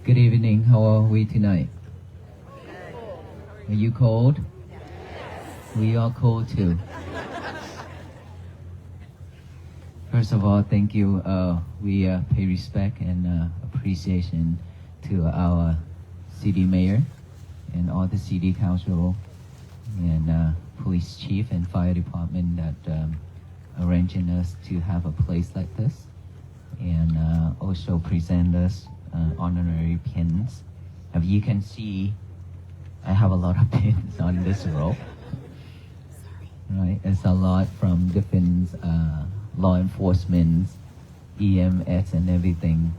Good evening. How are we tonight? Are you cold? We are cold too. First of all, thank you. We pay respect and appreciation to our city mayor and all the city council and police chief and fire department that arranging us to have a place like this, and also present us honorary pins. As you can see, I have a lot of pins on this rope. Right, it's a lot from different law enforcement, EMS, and everything.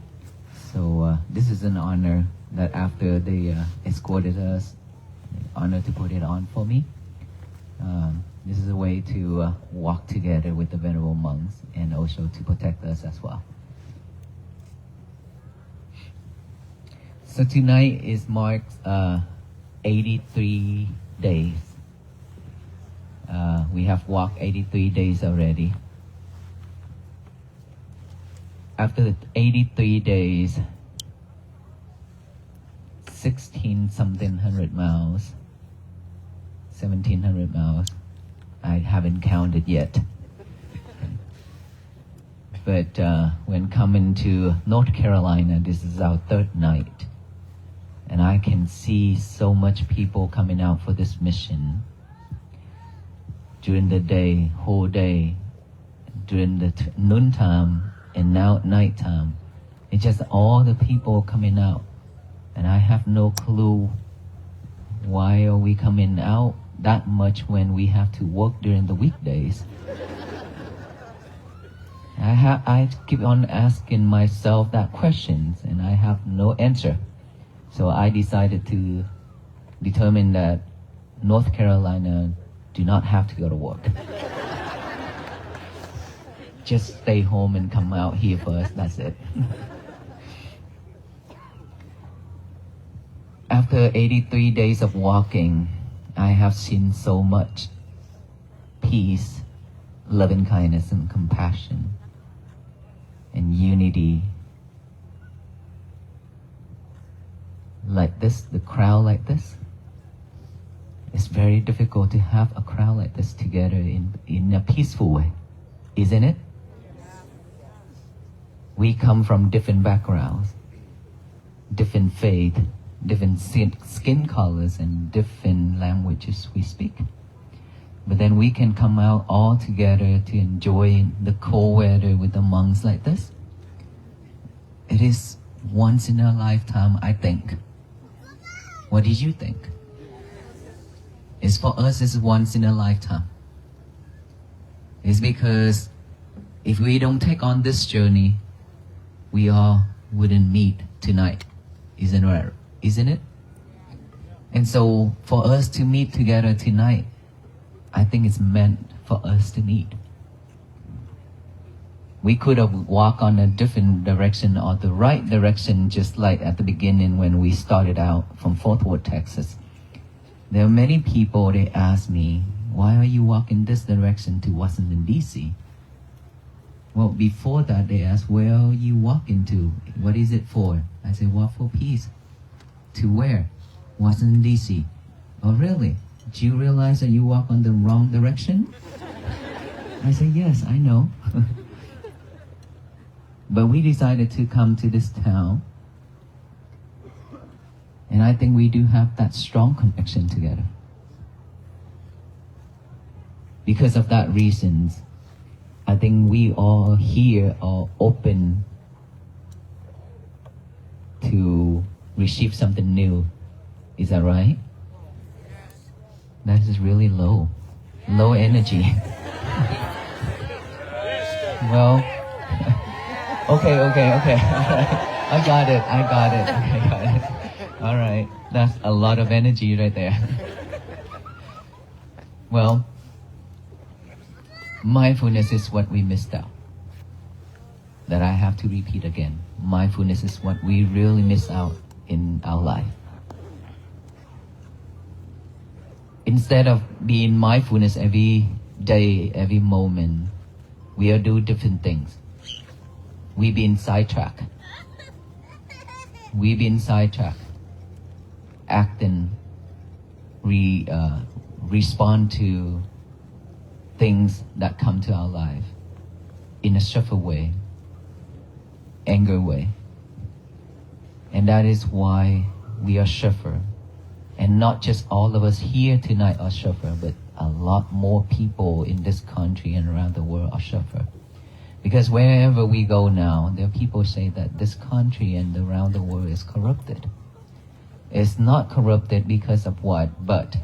So this is an honor that after they escorted us, honor to put it on for me. This is a way to walk together with the venerable monks and also to protect us as well. So tonight is marks 83 days. We have walked 83 days already. After the 83 days, 1,600 miles, 1,700 miles, I haven't counted yet. But when coming to North Carolina, this is our third night. And I can see so much people coming out for this mission. During the day, whole day, during the noontime, and now nighttime. It's just all the people coming out. And I have no clue why are we coming out that much when we have to work during the weekdays. I keep on asking myself that questions and I have no answer. So I decided to determine that North Carolina do not have to go to work. Just stay home and come out here first, that's it. After 83 days of walking, I have seen so much peace, loving kindness and compassion and unity. Like this, the crowd like this. It's very difficult to have a crowd like this together in a peaceful way, isn't it? We come from different backgrounds, different faith, different skin colors, and different languages we speak. But then we can come out all together to enjoy the cold weather with the monks like this. It is once in a lifetime, I think. What did you think? It's for us, it's once in a lifetime. It's because if we don't take on this journey, we all wouldn't meet tonight, isn't it? And so for us to meet together tonight, I think it's meant for us to meet. We could have walked on a different direction or the right direction, just like at the beginning when we started out from Fort Worth, Texas. There are many people, they ask me, why are you walking this direction to Washington, D.C.? Well, before that, they asked, where are you walking to? What is it for? I said, walk for peace. To where? Washington, D.C. Oh, really? Do you realize that you walk on the wrong direction? I said, yes, I know. But we decided to come to this town. And I think we do have that strong connection together. Because of that reasons, I think we all here are open to receive something new. Is that right? That is really low energy. Well, okay. I got it. All right, that's a lot of energy right there. Well, mindfulness is what we missed out. That I have to repeat again. Mindfulness is what we really miss out in our life. Instead of being mindfulness every day, every moment, we are doing different things. We've been sidetracked. we've been sidetracked, acting, respond to things that come to our life in a suffer way, anger way. And that is why we are suffer. And not just all of us here tonight are suffer, but a lot more people in this country and around the world are suffer. Because wherever we go now, there are people say that this country and around the world is corrupted. It's not corrupted because of what, but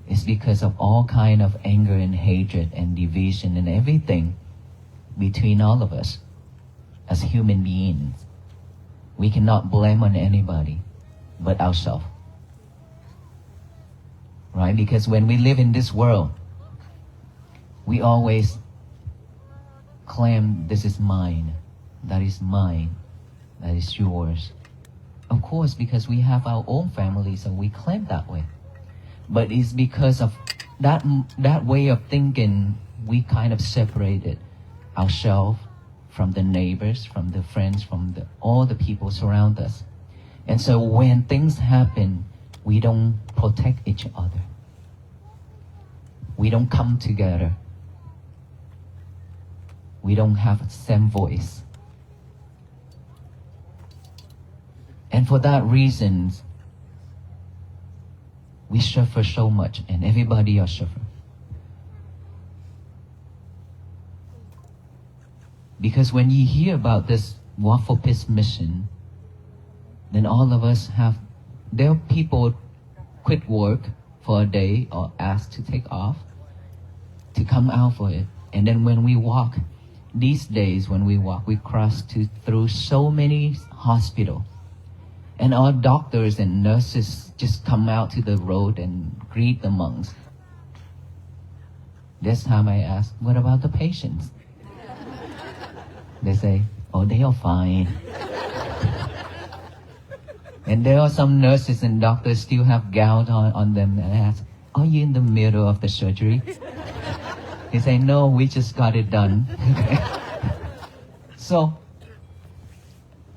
it's because of all kind of anger and hatred and division and everything between all of us as human beings. We cannot blame on anybody but ourselves. Right? Because when we live in this world, we always claim this is mine, that is mine, that is yours. Of course, because we have our own family, so we claim that way. But it's because of that way of thinking, we kind of separated ourselves from the neighbors, from the friends, from all the people surround us. And so when things happen, we don't protect each other. We don't come together. We don't have the same voice. And for that reason, we suffer so much, and everybody else suffer. Because when you hear about this Walk for Peace mission, then all of us there are people quit work for a day or asked to take off to come out for it. And then when we walk, these days when we walk, we cross through so many hospitals. And our doctors and nurses just come out to the road and greet the monks. This time I ask, what about the patients? They say, oh, they are fine. And there are some nurses and doctors still have gowns on them, and I ask, are you in the middle of the surgery? They say, no, we just got it done. So,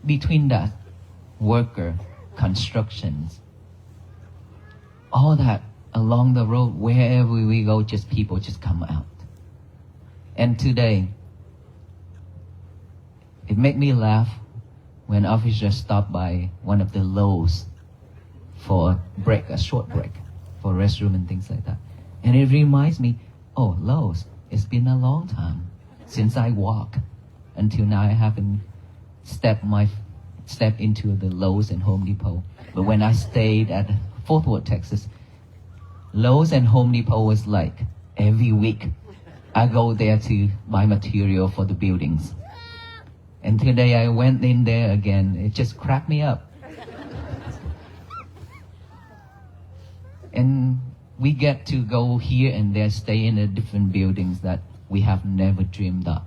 between that, worker, constructions, all that along the road, wherever we go, just people just come out. And today, it made me laugh when officers stopped by one of the Lowe's for a short break, for restroom and things like that. And it reminds me, oh, Lowe's, it's been a long time since I walked. Until now, I haven't stepped into the Lowe's and Home Depot. But when I stayed at Fort Worth, Texas, Lowe's and Home Depot was like every week. I go there to buy material for the buildings. And today I went in there again. It just cracked me up. And we get to go here and there, stay in the different buildings that we have never dreamed of.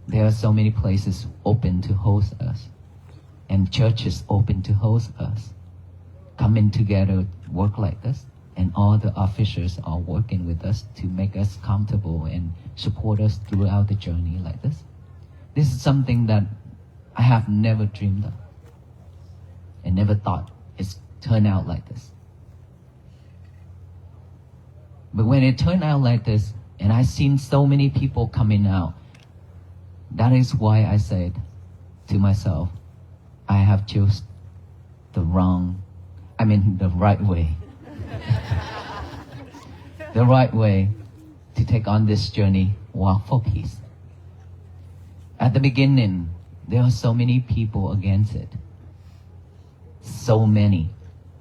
There are so many places open to host us, and churches open to host us, coming together, work like this, and all the officers are working with us to make us comfortable and support us throughout the journey like this. This is something that I have never dreamed of and never thought it's turned out like this. But when it turned out like this, and I've seen so many people coming out, that is why I said to myself, I have chosen the right way. The right way to take on this journey, Walk for Peace. At the beginning, there are so many people against it. So many.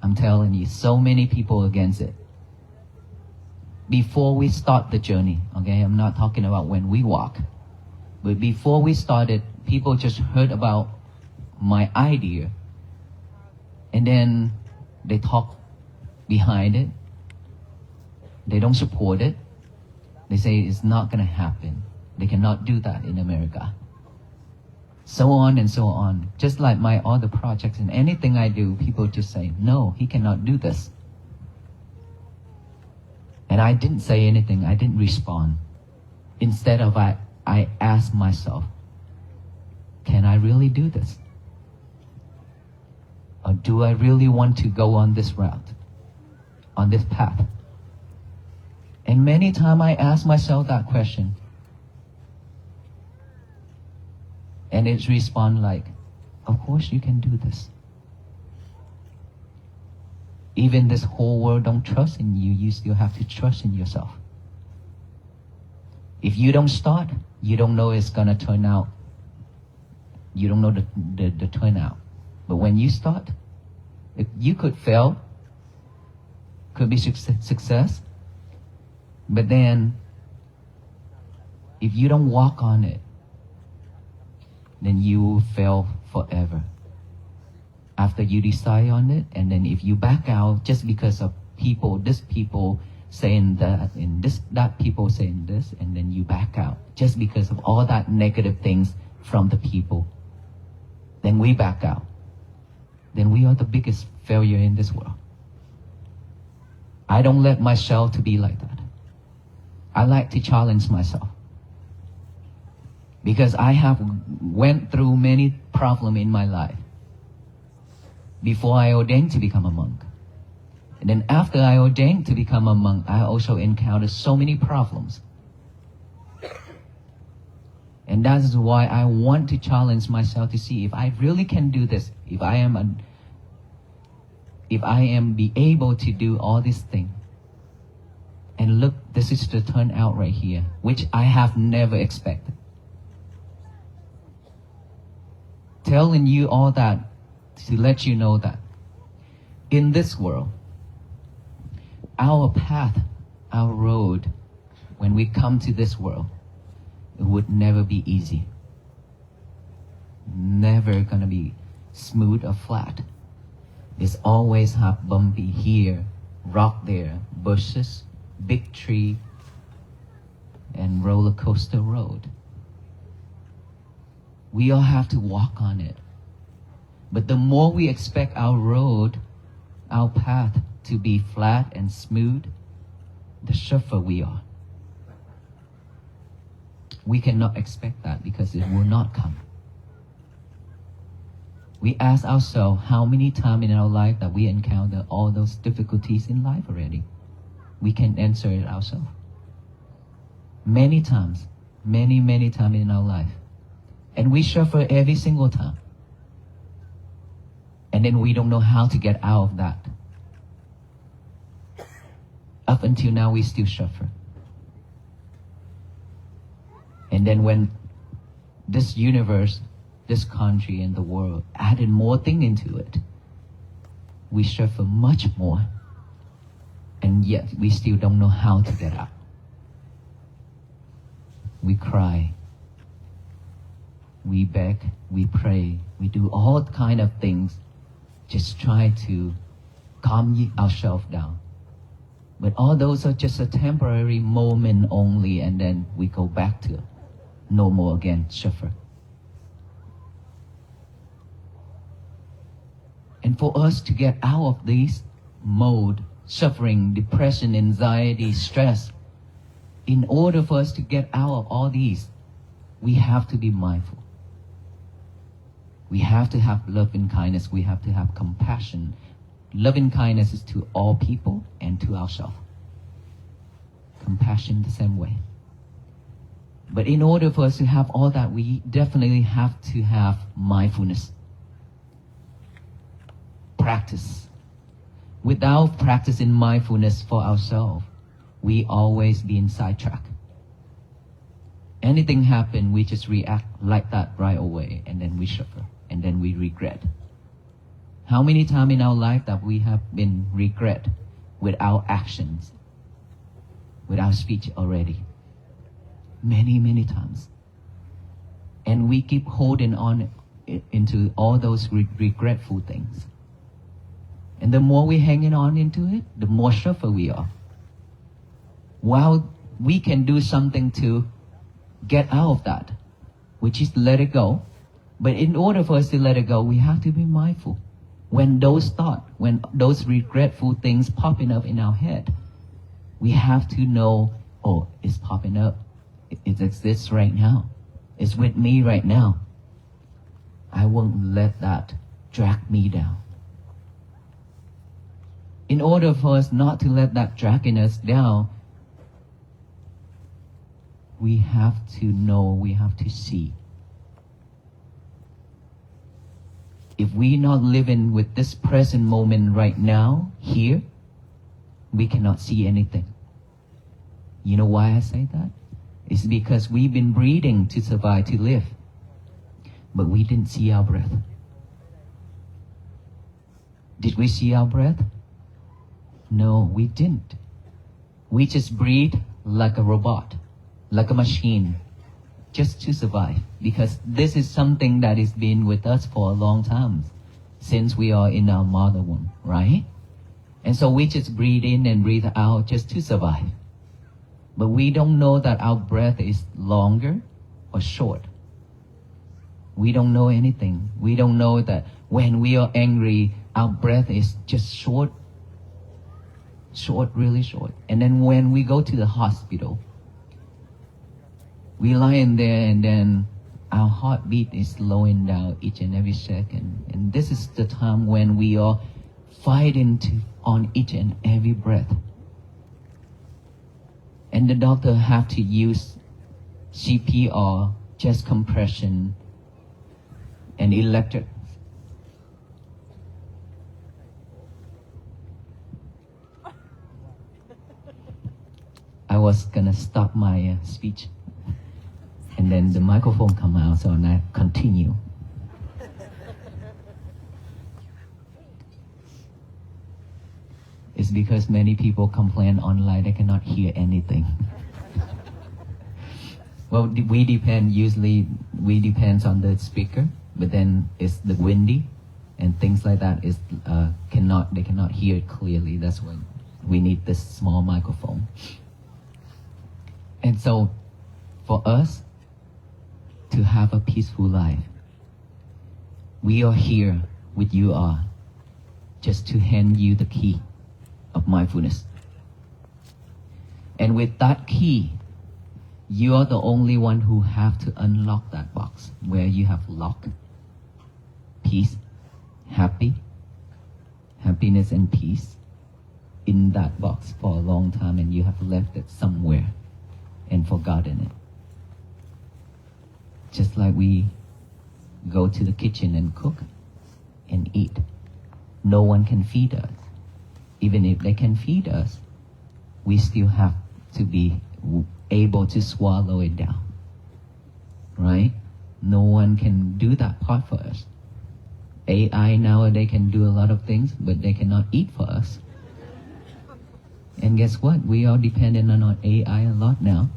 I'm telling you, so many people against it. Before we start the journey, okay, I'm not talking about when we walk. But before we started, people just heard about my idea. And then they talk behind it. They don't support it. They say it's not going to happen. They cannot do that in America. So on and so on. Just like my other projects and anything I do, people just say, no, he cannot do this. And I didn't say anything. I didn't respond. Instead of I asked myself, can I really do this? Or do I really want to go on this route, on this path? And many times I ask myself that question. And it's respond like, of course you can do this. Even this whole world don't trust in you, you still have to trust in yourself. If you don't start, you don't know it's gonna turn out. You don't know the turnout. But when you start, you could fail, could be success, but then if you don't walk on it, then you will fail forever. After you decide on it, and then if you back out just because of this people saying that, and that people saying this, and then you back out just because of all that negative things from the people, then we back out. Then we are the biggest failure in this world. I don't let myself to be like that. I like to challenge myself. Because I have went through many problems in my life before I ordained to become a monk. And then after I ordained to become a monk, I also encountered so many problems. And that is why I want to challenge myself to see if I really can do this, if I am be able to do all these things. And look, this is the turnout right here, which I have never expected. Telling you all that to let you know that in this world, our path, our road, when we come to this world, it would never be easy. Never gonna be smooth or flat. It's always have bumpy here, rock there, bushes, big tree, and roller coaster road. We all have to walk on it. But the more we expect our road, our path to be flat and smooth, the suffer we are. We cannot expect that because it will not come. We ask ourselves how many times in our life that we encounter all those difficulties in life already. We can answer it ourselves. Many times, many times in our life. And we suffer every single time. And then we don't know how to get out of that. Up until now, we still suffer. And then when this universe, this country, and the world added more thing into it, we suffer much more. And yet, we still don't know how to get out. We cry. We beg, we pray, we do all kind of things, just try to calm ourselves down. But all those are just a temporary moment only, and then we go back to normal again, suffer. And for us to get out of this mode, suffering, depression, anxiety, stress, in order for us to get out of all these, we have to be mindful. We have to have love and kindness. We have to have compassion. Love and kindness is to all people and to ourselves. Compassion the same way. But in order for us to have all that, we definitely have to have mindfulness. Practice. Without practicing mindfulness for ourselves, we always be in sidetrack. Anything happen, we just react like that right away, and then we suffer, and then we regret. How many times in our life that we have been regret with our actions, with our speech already? Many times. And we keep holding on into all those regretful things. And the more we hanging on into it, the more suffer we are. While we can do something to get out of that, which is let it go. But in order for us to let it go, we have to be mindful. When those thoughts, when those regretful things popping up in our head, we have to know, oh, it's popping up. It exists right now. It's with me right now. I won't let that drag me down. In order for us not to let that dragging us down, we have to know, we have to see. If we're not living with this present moment right now, here, we cannot see anything. You know why I say that? It's because we've been breathing to survive, to live. But we didn't see our breath. Did we see our breath? No, we didn't. We just breathe like a robot, like a machine, just to survive. Because this is something that has been with us for a long time, since we are in our mother womb, right? And so we just breathe in and breathe out just to survive. But we don't know that our breath is longer or short. We don't know anything. We don't know that when we are angry, our breath is just short, really short. And then when we go to the hospital, we lie in there and then our heartbeat is slowing down each and every second. And this is the time when we are fighting on each and every breath. And the doctor have to use CPR, chest compression, and electric. I was gonna stop my speech, and then the microphone come out, so I continue. It's because many people complain online they cannot hear anything. Well, we depends on the speaker, but then it's the windy and things like that is they cannot hear it clearly. That's why we need this small microphone. And so for us to have a peaceful life, we are here with you all just to hand you the key of mindfulness. And with that key, you are the only one who have to unlock that box where you have locked peace, happiness and peace in that box for a long time, and you have left it somewhere and forgotten it. Just like we go to the kitchen and cook and eat. No one can feed us. Even if they can feed us, we still have to be able to swallow it down. Right? No one can do that part for us. AI nowadays can do a lot of things, but they cannot eat for us. And guess what? We are dependent on AI a lot now.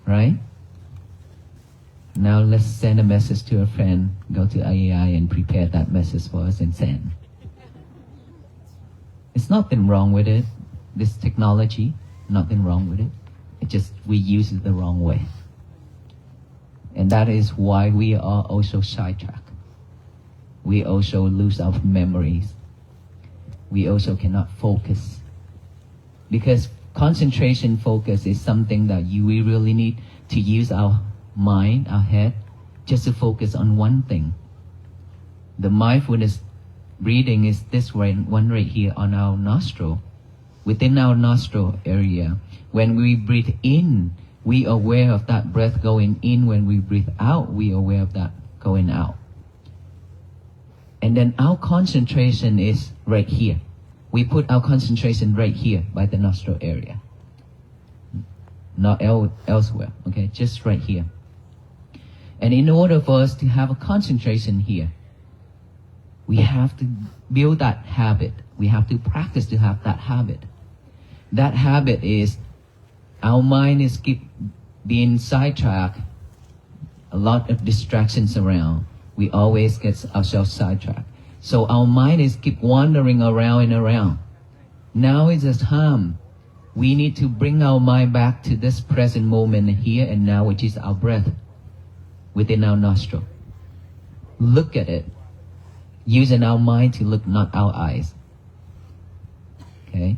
Right? Now let's send a message to a friend, go to AI and prepare that message for us and send. It's nothing wrong with it. This technology, nothing wrong with it. It just, we use it the wrong way. And that is why we are also sidetracked. We also lose our memories. We also cannot focus. Because concentration focus is something that we really need to use our mind, our head, just to focus on one thing. The mindfulness breathing is this one right here on our nostril. Within our nostril area, when we breathe in, we are aware of that breath going in. When we breathe out, we are aware of that going out. And then our concentration is right here. We put our concentration right here by the nostril area. Not elsewhere, okay? Just right here. And in order for us to have a concentration here, we have to build that habit. We have to practice to have that habit. That habit is our mind is keep being sidetracked. A lot of distractions around. We always get ourselves sidetracked. So our mind is keep wandering around and around. Now is the time we need to bring our mind back to this present moment here and now, which is our breath within our nostril. Look at it. Using our mind to look, not our eyes. Okay?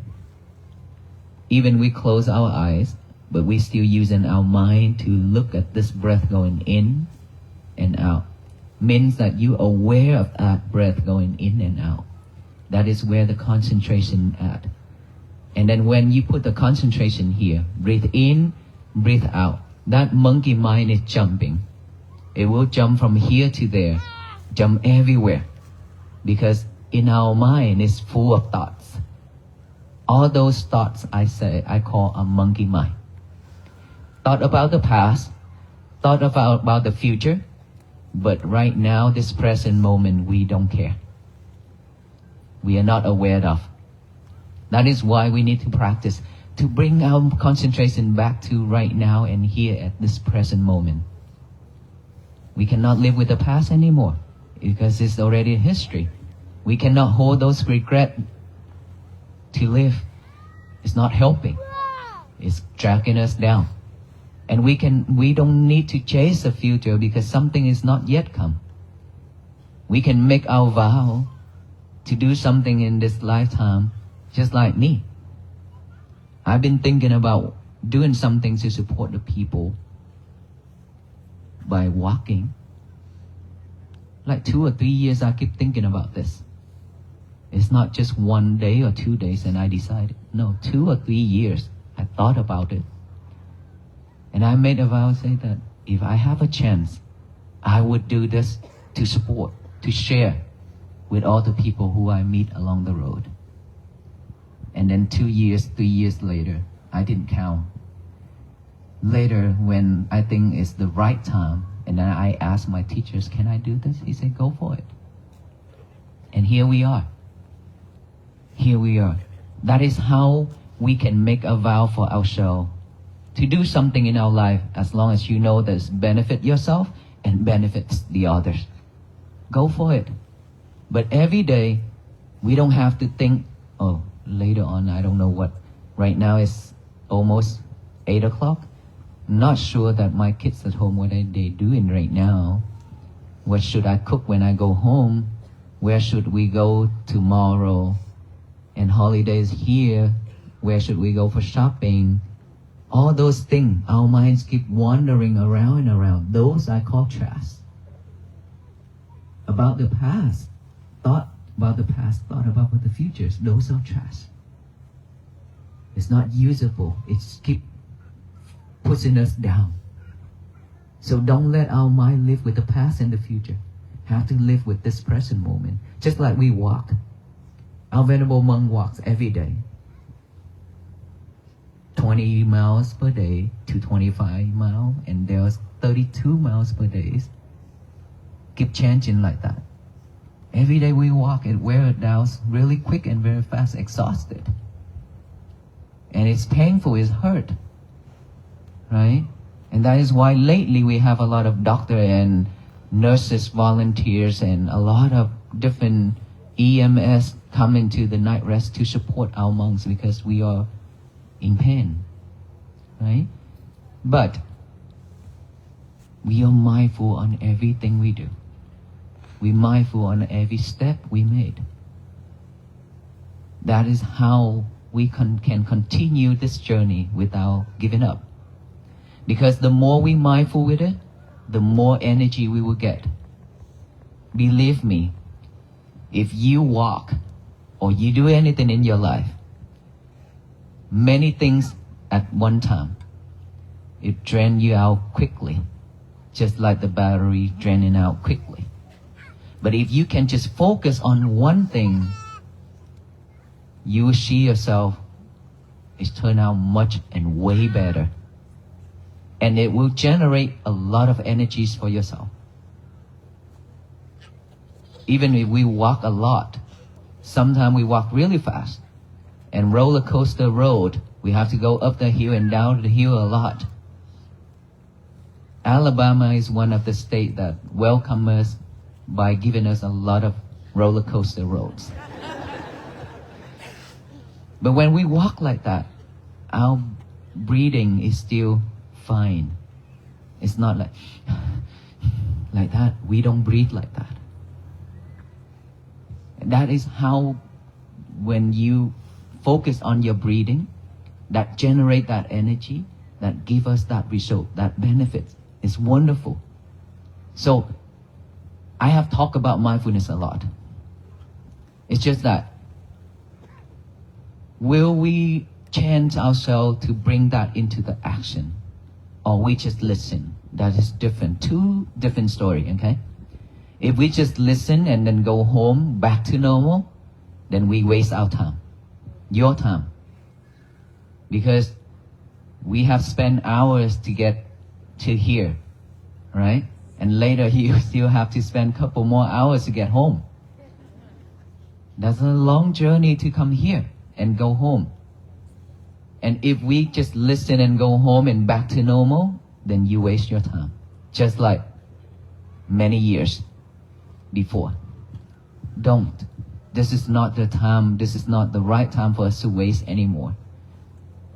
Even we close our eyes, but we still using our mind to look at this breath going in and out. means that you are aware of that breath going in and out. That is where the concentration at. And then when you put the concentration here, breathe in, breathe out, that monkey mind is jumping. It will jump from here to there, jump everywhere. Because in our mind is full of thoughts. All those thoughts I call a monkey mind. Thought about the past, thought about the future, but right now, this present moment, we don't care. We are not aware of. That is why we need to practice to bring our concentration back to right now and here at this present moment. We cannot live with the past anymore because it's already history. We cannot hold those regrets to live. It's not helping. It's dragging us down. And we don't need to chase the future because something is not yet come. We can make our vow to do something in this lifetime, just like me. I've been thinking about doing something to support the people by walking. Like 2 or 3 years I keep thinking about this. It's not just 1 day or 2 days and I decided. No, 2 or 3 years I thought about it. And I made a vow, say that if I have a chance, I would do this to support, to share with all the people who I meet along the road. And then 2 years, 3 years later, I didn't count. Later, when I think it's the right time, and then I asked my teachers, can I do this? He said, go for it. And here we are. Here we are. That is how we can make a vow for ourselves to do something in our life as long as you know there's benefit yourself and benefits the others. Go for it. But every day, we don't have to think, oh, later on, I don't know what. Right now it's almost 8 o'clock. Not sure that my kids at home, what are they doing right now? What should I cook when I go home? Where should we go tomorrow? And holidays here, where should we go for shopping? All those things, our minds keep wandering around and around. Those I call trash. About the past, thought about the past, thought about the futures. Those are trash. It's not usable. It's keep pushing us down. So don't let our mind live with the past and the future. Have to live with this present moment. Just like we walk. Our Venerable Monk walks every day. 20 miles per day to 25 miles, and there's 32 miles per day. Keep changing like that. Every day we walk, it wears down really quick and very fast, exhausted. And it's painful, it's hurt. Right? And that is why lately we have a lot of doctors and nurses, volunteers, and a lot of different EMS coming to the night rest to support our monks because we are in pain, right? But we are mindful on everything we do. We're mindful on every step we made. That is how we can continue this journey without giving up. Because the more we mindful with it, the more energy we will get. Believe me, if you walk or you do anything in your life, many things at one time, it drains you out quickly, just like the battery draining out quickly. But if you can just focus on one thing, you will see yourself, it's turned out much and way better. And it will generate a lot of energies for yourself. Even if we walk a lot, sometimes we walk really fast. And roller coaster road, we have to go up the hill and down the hill a lot. Alabama is one of the states that welcome us by giving us a lot of roller coaster roads. But when we walk like that, our breathing is still fine. It's not like that. We don't breathe like that. That is how, when you focus on your breathing, that generate that energy, that give us that result, that benefit. It's wonderful. So I have talked about mindfulness a lot. It's just that, will we change ourselves to bring that into the action? Or we just listen? That is different. Two different stories, okay? If we just listen and then go home, back to normal, then we waste our time. Your time. Because we have spent hours to get to here, right? And later you still have to spend a couple more hours to get home. That's a long journey to come here and go home. And if we just listen and go home and back to normal, then you waste your time. Just like many years before. Don't. This is not the time, this is not the right time for us to waste anymore.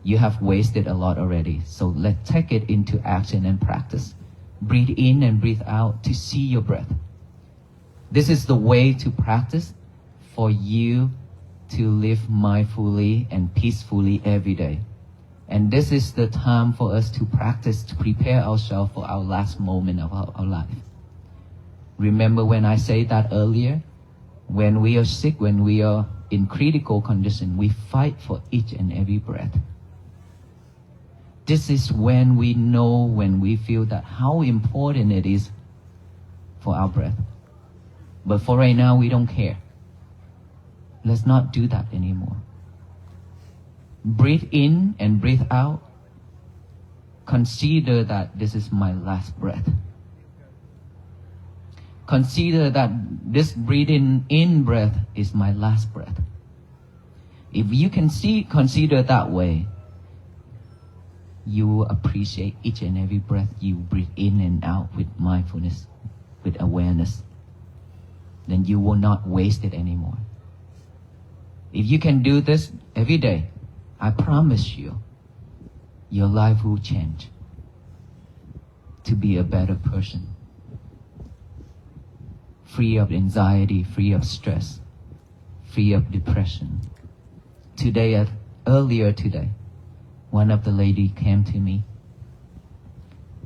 You have wasted a lot already. So let's take it into action and practice. Breathe in and breathe out to see your breath. This is the way to practice for you to live mindfully and peacefully every day. And this is the time for us to practice, to prepare ourselves for our last moment of our life. Remember when I said that earlier? When we are sick, when we are in critical condition, we fight for each and every breath. This is when we know, when we feel that how important it is for our breath. But for right now, we don't care. Let's not do that anymore. Breathe in and breathe out. Consider that this is my last breath. Consider that this breathing in breath is my last breath. If you can consider that way, you will appreciate each and every breath you breathe in and out with mindfulness, with awareness. Then you will not waste it anymore. If you can do this every day, I promise you, your life will change to be a better person. Free of anxiety, free of stress, free of depression. Earlier today, one of the lady came to me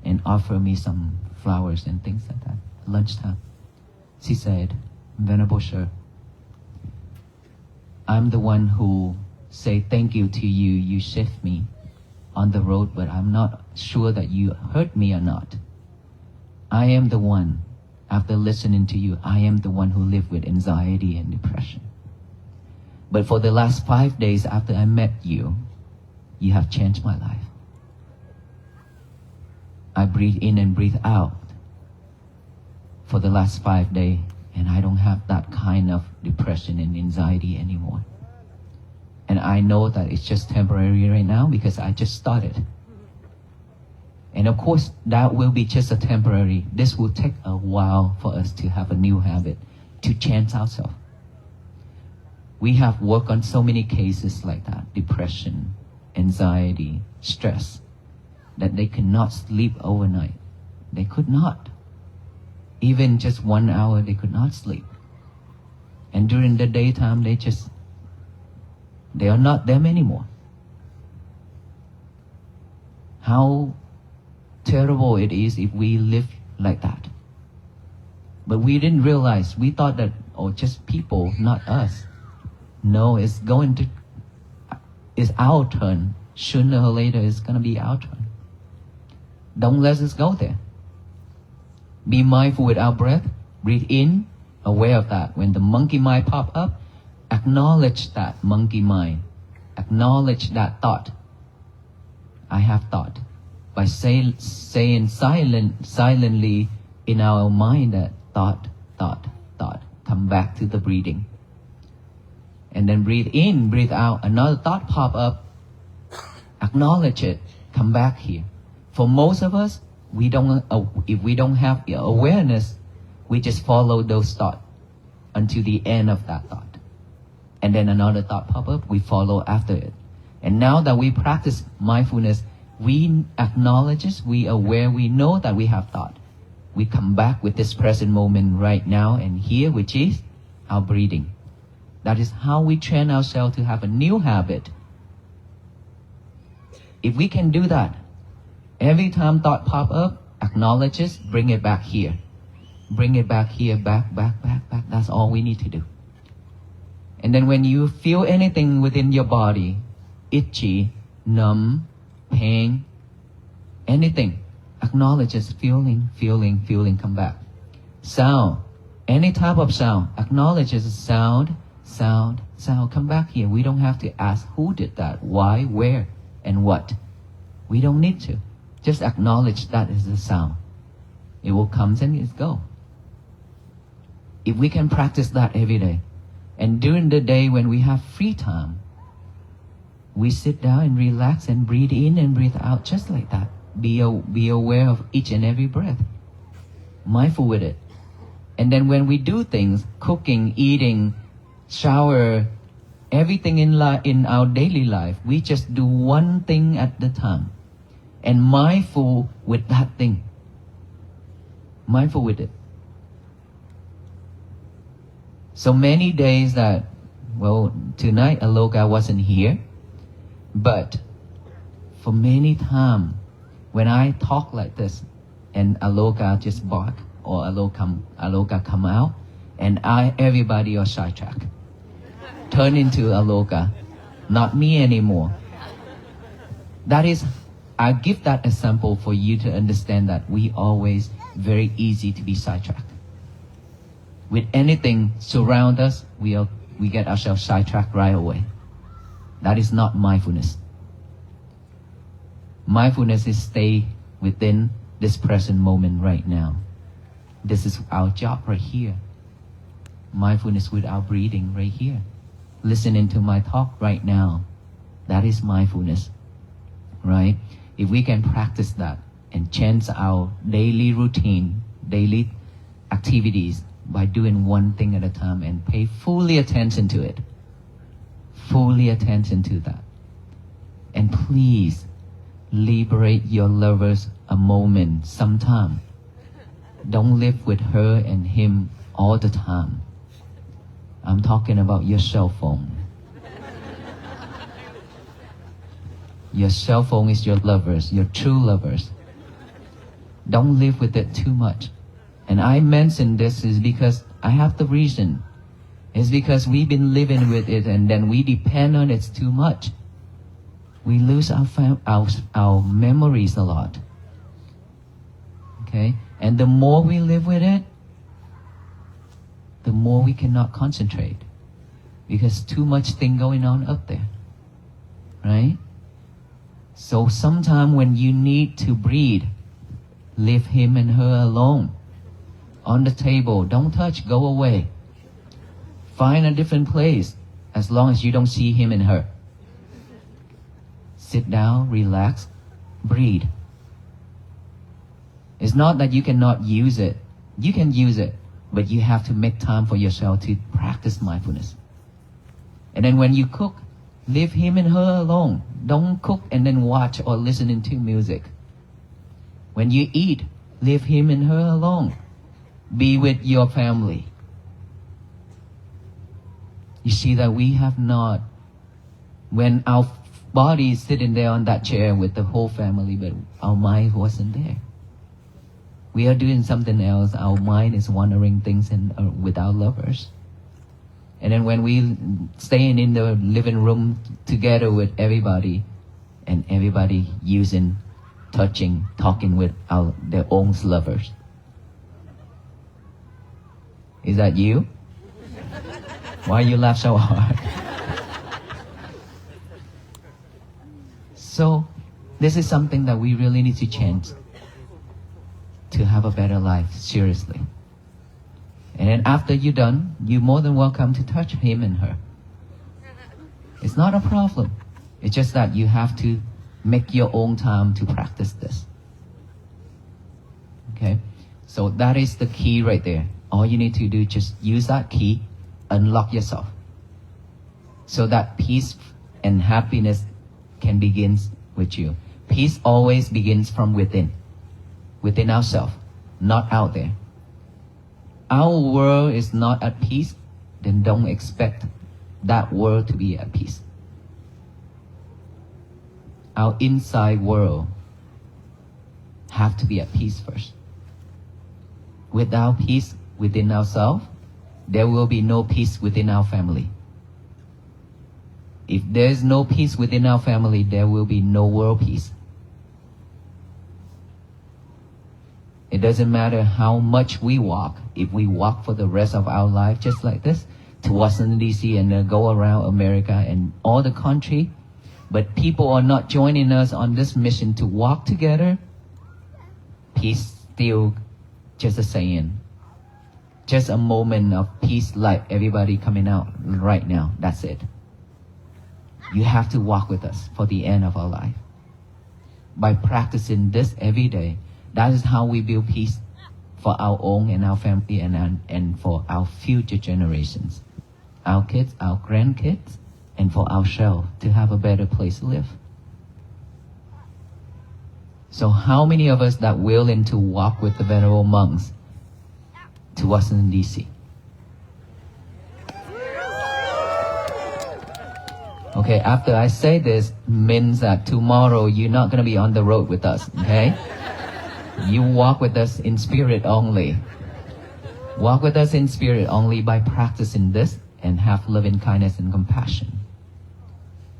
and offered me some flowers and things like that. Lunchtime. She said, "Venerable Sir, I'm the one who say thank you to you. You saved me on the road, but I'm not sure that you hurt me or not. I am the one, after listening to you, I am the one who lived with anxiety and depression. But for the last 5 days after I met you, you have changed my life. I breathe in and breathe out for the last 5 days, and I don't have that kind of depression and anxiety anymore. And I know that it's just temporary right now because I just started. And of course, that will be just a temporary. This will take a while for us to have a new habit, to change ourselves. We have worked on so many cases like that, depression, anxiety, stress, that they cannot sleep overnight. They could not. Even just 1 hour, they could not sleep. And during the daytime, they are not them anymore. How terrible it is if we live like that. But we didn't realize, we thought that, just people, not us. No, it's our turn. Sooner or later, it's going to be our turn. Don't let us go there. Be mindful with our breath. Breathe in, aware of that. When the monkey mind pop up, acknowledge that monkey mind. Acknowledge that thought. I have thought. By saying silently in our mind that thought. Come back to the breathing. And then breathe in, breathe out. Another thought pop up. Acknowledge it. Come back here. For most of us, if we don't have awareness, we just follow those thoughts until the end of that thought. And then another thought pop up, we follow after it. And now that we practice mindfulness, we acknowledge it, we aware, we know that we have thought. We come back with this present moment right now and here, which is our breathing. That is how we train ourselves to have a new habit. If we can do that, every time thought pop up, acknowledge it, bring it back here. bring it back here, back. That's all we need to do. And then when you feel anything within your body, itchy, numb, pain, anything, acknowledge just feeling, come back. Sound, any type of sound, acknowledge as sound, come back here. We don't have to ask who did that, why, where, and what. We don't need to. Just acknowledge that is the sound. It will come and it go. If we can practice that every day, and during the day when we have free time, we sit down and relax and breathe in and breathe out just like that. Be aware of each and every breath. Mindful with it. And then when we do things, cooking, eating, shower, everything in our daily life, we just do one thing at the time. And mindful with that thing. Mindful with it. So many days that, well, tonight Aloka wasn't here, but for many times when I talk like this and Aloka just bark or Aloka come out and everybody are sidetracked. Turn into Aloka, not me anymore. That is, I give that example for you to understand that we always very easy to be sidetracked. With anything surround us, we get ourselves sidetracked right away. That is not mindfulness. Mindfulness is stay within this present moment right now. This is our job right here. Mindfulness with our breathing right here. Listening to my talk right now. That is mindfulness. Right? If we can practice that and change our daily routine, daily activities by doing one thing at a time and pay fully attention to it. Fully attention to that. And please, liberate your lovers a moment, sometime. Don't live with her and him all the time. I'm talking about your cell phone. Your cell phone is your lovers, your true lovers. Don't live with it too much. And I mention this is because I have the reason. It's because we've been living with it and then we depend on it too much. We lose our memories a lot. Okay? And the more we live with it, the more we cannot concentrate. Because too much thing going on up there. Right? So sometime when you need to breathe, leave him and her alone. On the table, don't touch, go away. Find a different place, as long as you don't see him and her. Sit down, relax, breathe. It's not that you cannot use it. You can use it, but you have to make time for yourself to practice mindfulness. And then when you cook, leave him and her alone. Don't cook and then watch or listen to music. When you eat, leave him and her alone. Be with your family. You see that we have not, when our body is sitting there on that chair with the whole family, but our mind wasn't there. We are doing something else. Our mind is wandering things with our lovers. And then when we staying in the living room together with everybody, and everybody using, touching, talking with their own lovers. Is that you? Why you laugh so hard? So, this is something that we really need to change to have a better life, seriously. And then after you're done, you're more than welcome to touch him and her. It's not a problem. It's just that you have to make your own time to practice this. Okay? So that is the key right there. All you need to do is just use that key, unlock yourself. So that peace and happiness can begin with you. Peace always begins from within ourselves, not out there. Our world is not at peace, then don't expect that world to be at peace. Our inside world have to be at peace first. Without peace within ourselves, there will be no peace within our family. If there is no peace within our family, there will be no world peace. It doesn't matter how much we walk. If we walk for the rest of our life just like this, to Washington D.C. and then go around America and all the country, but people are not joining us on this mission to walk together, peace still just a saying. Just a moment of peace like everybody coming out right now. That's it. You have to walk with us for the end of our life. By practicing this every day, that is how we build peace for our own and our family and for our future generations. Our kids, our grandkids, and for ourselves to have a better place to live. So how many of us that willing to walk with the venerable monks to Washington D.C.? Okay, after I say this, means that tomorrow you're not going to be on the road with us, okay? You walk with us in spirit only. Walk with us in spirit only by practicing this and have loving kindness and compassion.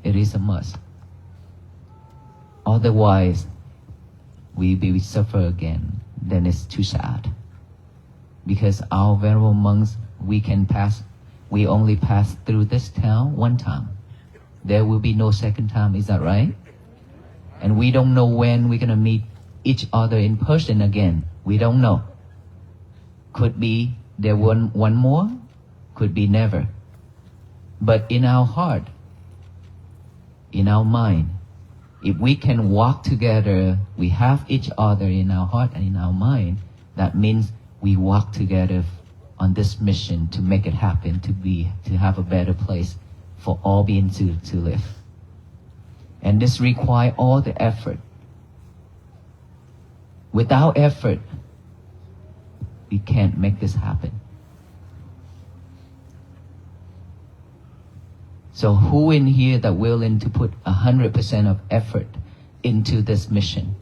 It is a must. Otherwise, we will suffer again. Then it's too sad. Because our venerable monks, we only pass through this town one time. There will be no second time, is that right? And we don't know when we're going to meet each other in person again. We don't know. Could be there one more, could be never. But in our heart, in our mind, if we can walk together, we have each other in our heart and in our mind, that means we walk together on this mission to make it happen, to have a better place for all beings to live. And this requires all the effort. Without effort, we can't make this happen. So who in here that willing to put 100% of effort into this mission?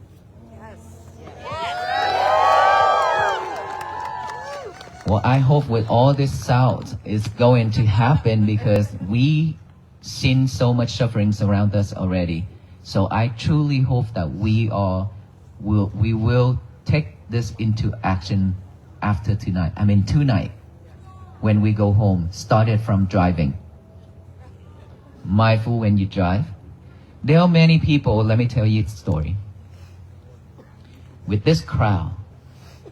Well, I hope with all this sound is going to happen because we seen so much sufferings around us already. So I truly hope that we will take this into action after tonight, when we go home, started from driving. Mindful when you drive. There are many people, let me tell you a story. With this crowd,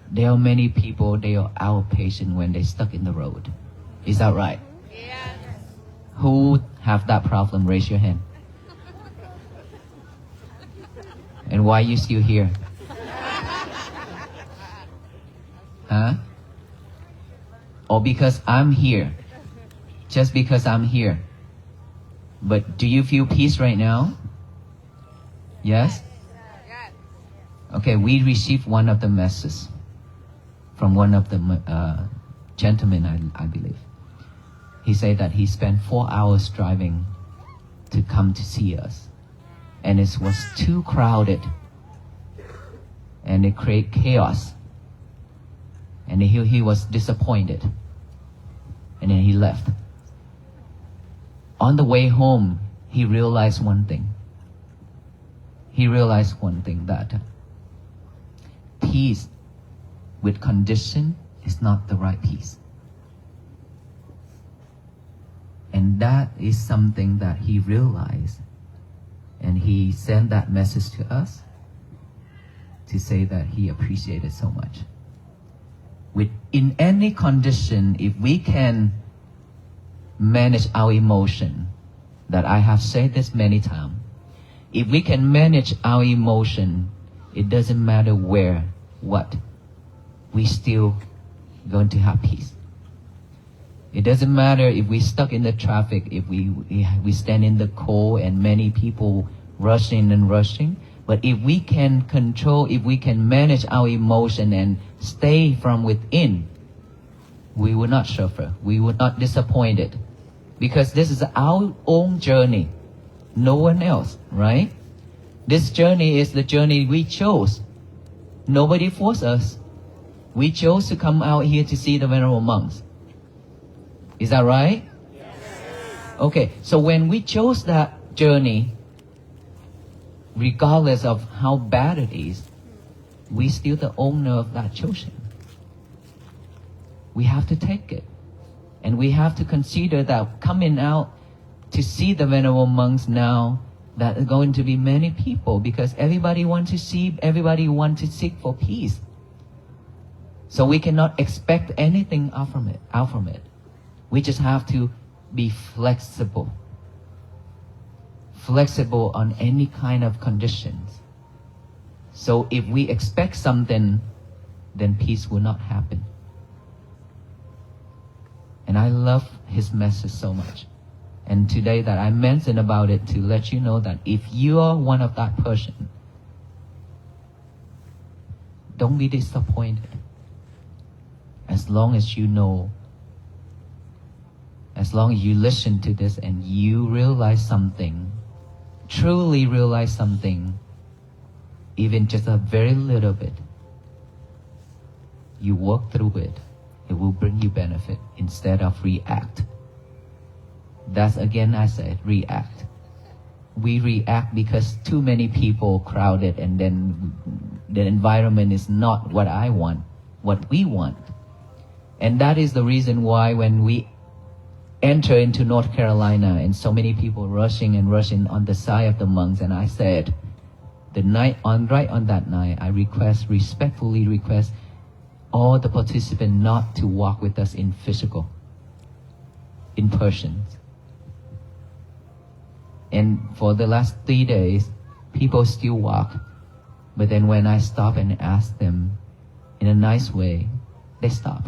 there are many people, they are outpatient when they're stuck in the road. Is that right? Yes. Who have that problem? Raise your hand. And why are you still here? Huh? Or because I'm here. Just because I'm here. But do you feel peace right now? Yes? Okay, we received one of the messages from one of the gentlemen, I believe. He said that he spent 4 hours driving to come to see us. And it was too crowded. And it created chaos. And he was disappointed. And then he left. On the way home, he realized one thing. That peace with condition is not the right peace. And that is something that he realized. And he sent that message to us to say that he appreciated so much. In any condition, if we can manage our emotion, that I have said this many times, if we can manage our emotion, it doesn't matter where, what, we still going to have peace. It doesn't matter if we stuck in the traffic, if we stand in the cold and many people rushing, but if we can control, if we can manage our emotion and stay from within, we will not suffer, we will not disappointed. Because this is our own journey, no one else, right? This journey is the journey we chose. Nobody forced us. We chose to come out here to see the venerable monks. Is that right? Yes. Okay, so when we chose that journey, regardless of how bad it is, we still the owner of that chosen. We have to take it. And we have to consider that coming out to see the venerable monks now, that are going to be many people, because everybody wants to see, everybody wants to seek for peace. So we cannot expect anything out from it. We just have to be flexible. Flexible on any kind of conditions. So if we expect something, then peace will not happen. And I love his message so much. And today that I mentioned about it to let you know that if you are one of that person, don't be disappointed. As long as you know, as long as you listen to this and you realize something, truly realize something, even just a very little bit, you work through it, it will bring you benefit instead of react. That's again I said, react. We react because too many people crowded and then the environment is not what I want, what we want. And that is the reason why when we enter into North Carolina and so many people rushing on the side of the monks, and I said, right on that night, I respectfully request all the participants not to walk with us in person. And for the last 3 days, people still walk. But then when I stop and ask them in a nice way, they stop.